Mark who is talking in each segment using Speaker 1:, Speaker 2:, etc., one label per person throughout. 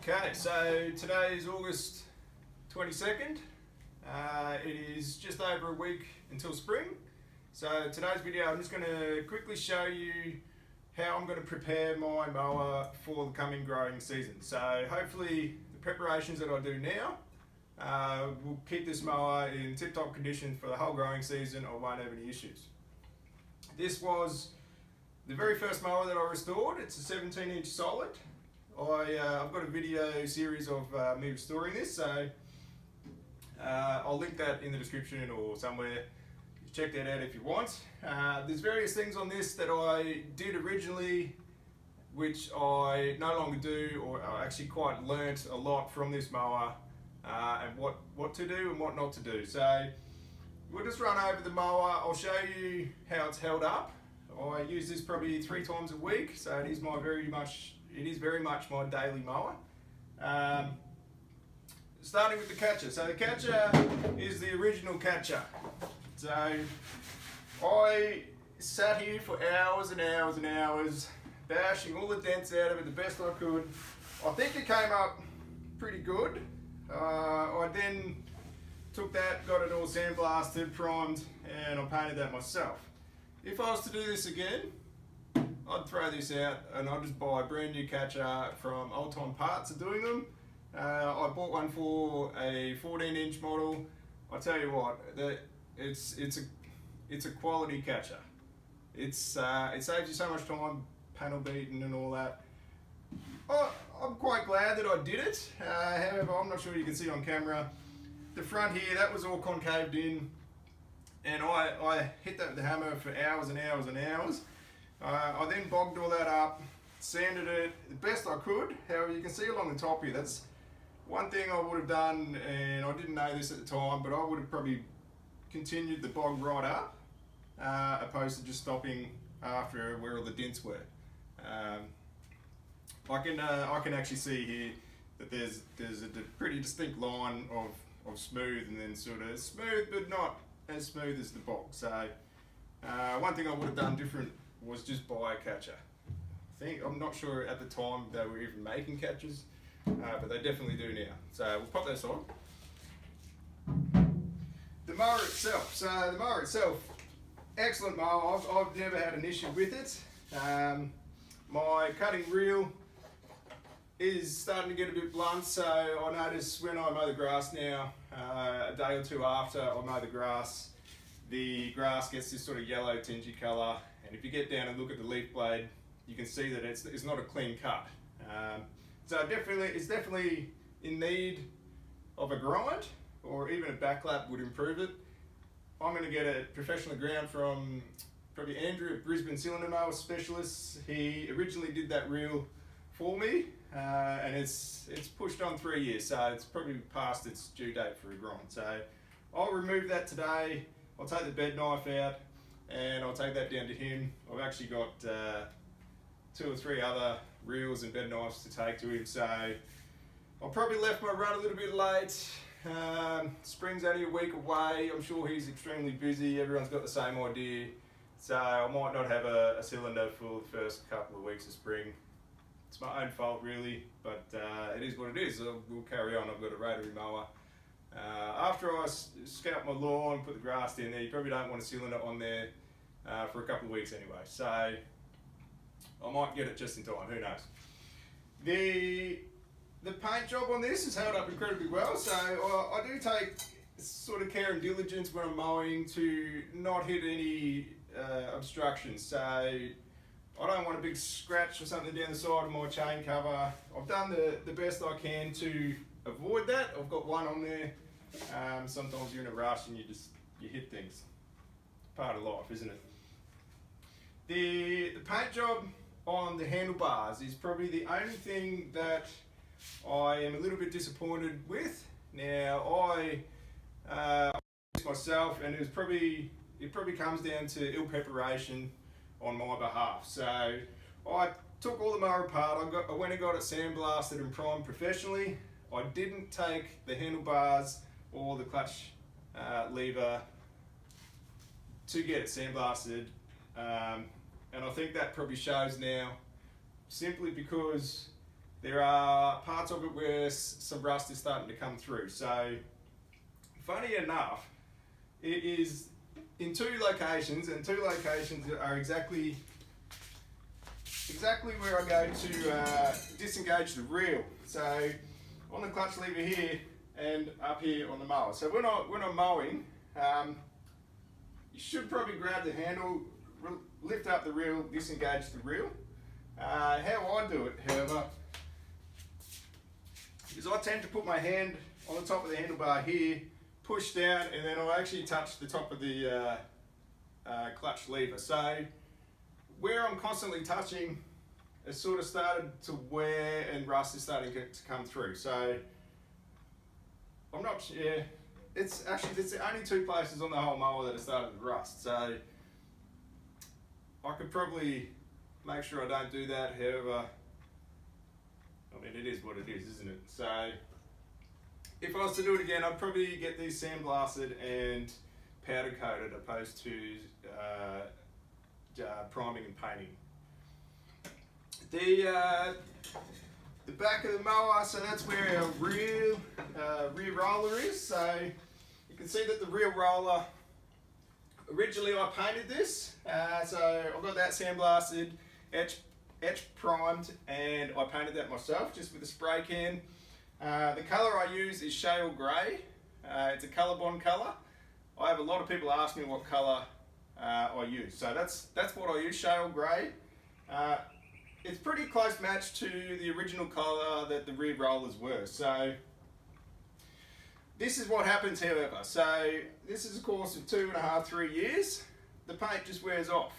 Speaker 1: Okay, so today is August 22nd. It is just over a week until spring. So today's video, I'm just going to quickly show you how I'm going to prepare my mower for the coming growing season. So hopefully the preparations that I do now will keep this mower in tip-top condition for the whole growing season. I won't have any issues. This was the very first mower that I restored. It's a 17-inch solid. I've got a video series of me restoring this, so I'll link that in the description or somewhere. Check that out if you want. There's various things on this that I did originally which I no longer do, or I actually quite learnt a lot from this mower and what to do and what not to do. So we'll just run over the mower. I'll show you how it's held up. I use this probably 3 times a week, so it is very much my daily mower. Starting with the catcher. So the catcher is the original catcher. So I sat here for hours and hours and hours, bashing all the dents out of it the best I could. I think it came up pretty good. I then took that, got it all sandblasted, primed, and I painted that myself. If I was to do this again, I'd throw this out and I'd just buy a brand new catcher from Old Time Parts are doing them. I bought one for a 14-inch model. I tell you what, it's a quality catcher. It saves you so much time, panel beating and all that. I'm quite glad that I did it. However, I'm not sure you can see on camera. The front here, that was all concaved in, and I hit that with the hammer for hours and hours and hours. I then bogged all that up, sanded it the best I could. However, you can see along the top here, that's one thing I would have done, and I didn't know this at the time, but I would have probably continued the bog right up, opposed to just stopping after where all the dents were. I can actually see here that there's a pretty distinct line of smooth, and then sort of smooth but not as smooth as the bog. So one thing I would have done different was just buy a catcher. I'm not sure at the time they were even making catchers, but they definitely do now. So we'll pop that aside. The mower itself. So the mower itself, excellent mower. I've never had an issue with it. My cutting reel is starting to get a bit blunt, so I notice when I mow the grass now, a day or two after I mow the grass gets this sort of yellow tingy colour, and if you get down and look at the leaf blade, you can see that it's not a clean cut. So it's definitely in need of a grind, or even a backlap would improve it. I'm going to get it professionally ground from probably Andrew at Brisbane Cylinder Mower Specialists. He originally did that reel for me, and it's pushed on 3 years, so it's probably past its due date for a grind. So I'll remove that today. I'll take the bed knife out and I'll take that down to him. I've actually got 2 or 3 other reels and bed knives to take to him, so I probably left my run a little bit late. Spring's only a week away. I'm sure he's extremely busy. Everyone's got the same idea, so I might not have a cylinder for the first couple of weeks of spring. It's my own fault really, but it is what it is. We'll carry on. I've got a rotary mower. After I scout my lawn, put the grass in there, you probably don't want a cylinder on there for a couple of weeks anyway, so I might get it just in time, who knows. The paint job on this has held up incredibly well, so I do take sort of care and diligence when I'm mowing to not hit any obstructions. So I don't want a big scratch or something down the side of my chain cover. I've done the best I can to avoid that. I've got one on there. Sometimes you're in a rush and you hit things. It's part of life, isn't it? The paint job on the handlebars is probably the only thing that I am a little bit disappointed with. Now I myself, and it probably comes down to ill preparation on my behalf. So I took all the mower apart. I went and got it sandblasted and primed professionally. I didn't take the handlebars or the clutch lever to get it sandblasted, and I think that probably shows now, simply because there are parts of it where some rust is starting to come through. So funny enough, it is in two locations, and two locations are exactly where I go to disengage the reel. So on the clutch lever here and up here on the mower. So when I'm mowing, you should probably grab the handle, lift up the reel, disengage the reel. How I do it, however, is I tend to put my hand on the top of the handlebar here, push down, and then I'll actually touch the top of the clutch lever. So where I'm constantly touching, it's sort of started to wear and rust is starting to come through. So I'm not, yeah, it's the only two places on the whole mower that have started to rust. So I could probably make sure I don't do that. However, I mean, it is what it is, isn't it? So if I was to do it again, I'd probably get these sandblasted and powder coated opposed to priming and painting. The back of the mower, so that's where our rear roller is. So you can see that the rear roller, originally I painted this. So I've got that sandblasted, etched primed, and I painted that myself just with a spray can. The colour I use is Shale grey. It's a colour bond colour. I have a lot of people ask me what colour I use. So that's what I use, Shale grey. It's pretty close match to the original colour that the rear rollers were. So this is what happens, however. So this is a course of 2.5, 3 years. The paint just wears off.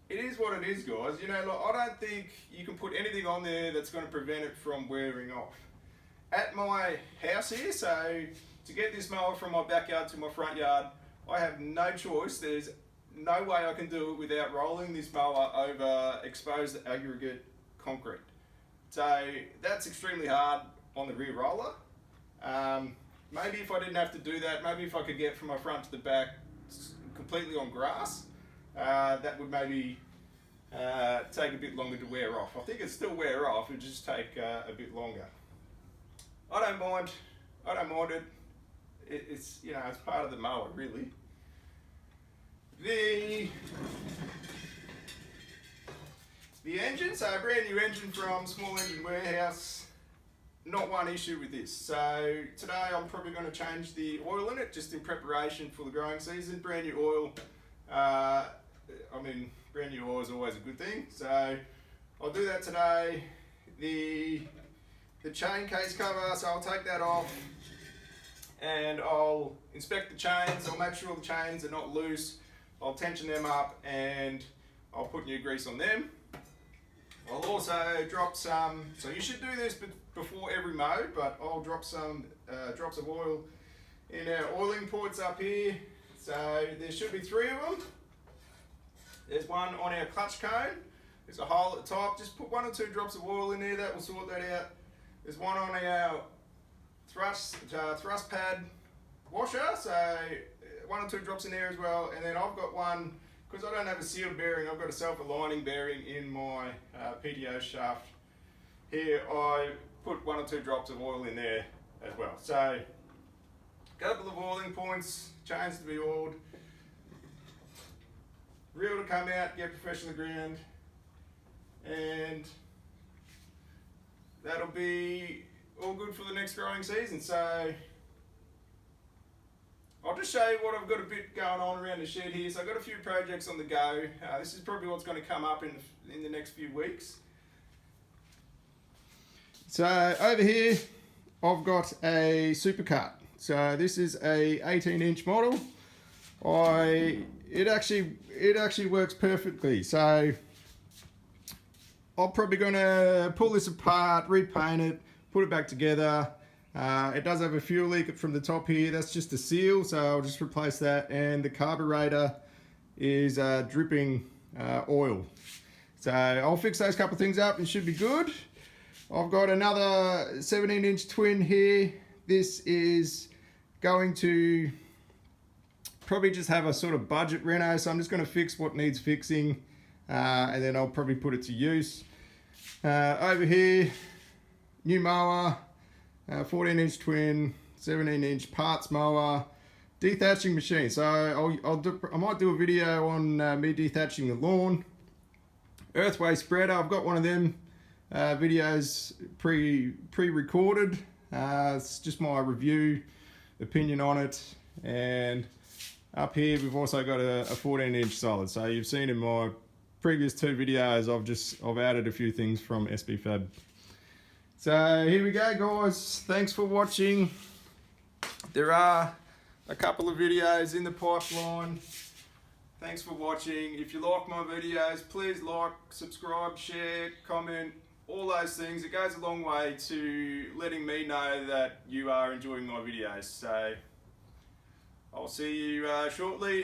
Speaker 1: It is what it is, guys. You know, like, I don't think you can put anything on there that's going to prevent it from wearing off. At my house here, so to get this mower from my backyard to my front yard, I have no choice. There's no way I can do it without rolling this mower over exposed aggregate concrete. So that's extremely hard on the rear roller. Maybe if I didn't have to do that, maybe if I could get from my front to the back completely on grass, that would maybe take a bit longer to wear off. I think it'd still wear off, it'd just take a bit longer. I don't mind it. It's, you know, it's part of the mower, really. The engine, so a brand new engine from Small Engine Warehouse. Not one issue with this. So today I'm probably going to change the oil in it just in preparation for the growing season. Brand new oil. I mean, brand new oil is always a good thing. So I'll do that today. The chain case cover, so I'll take that off and I'll inspect the chains. I'll make sure all the chains are not loose. I'll tension them up and I'll put new grease on them. I'll also drop some, so you should do this before every mode, but I'll drop some drops of oil in our oiling ports up here. So there should be 3 of them. There's one on our clutch cone. There's a hole at the top. Just put 1 or 2 drops of oil in there, that will sort that out. There's one on our thrust pad washer, so 1 or 2 drops in there as well. And then I've got one, because I don't have a sealed bearing, I've got a self-aligning bearing in my PTO shaft. Here I put 1 or 2 drops of oil in there as well. So a couple of oiling points, chains to be oiled, reel to come out, get professionally ground, and that'll be all good for the next growing season. So I'll just show you what I've got a bit going on around the shed here. So I've got a few projects on the go. This is probably what's going to come up in the next few weeks. So over here, I've got a supercut. So this is a 18-inch model. It actually works perfectly. So I'm probably going to pull this apart, repaint it, put it back together. It does have a fuel leak from the top here. That's just a seal, so I'll just replace that. And the carburetor is dripping oil. So I'll fix those couple of things up and should be good. I've got another 17-inch twin here. This is going to probably just have a sort of budget reno, so I'm just going to fix what needs fixing, and then I'll probably put it to use. Over here, new mower, 14-inch twin, 17-inch parts mower, dethatching machine. So I might do a video on me dethatching the lawn. Earthway spreader, I've got one of them videos pre-recorded. It's just my review opinion on it. And up here we've also got a 14-inch solid. So you've seen in my previous 2 videos I've added a few things from SB Fab. So here we go, guys. Thanks for watching. There are a couple of videos in the pipeline. Thanks for watching. If you like my videos, please like, subscribe, share, comment, all those things. It goes a long way to letting me know that you are enjoying my videos. So I'll see you shortly.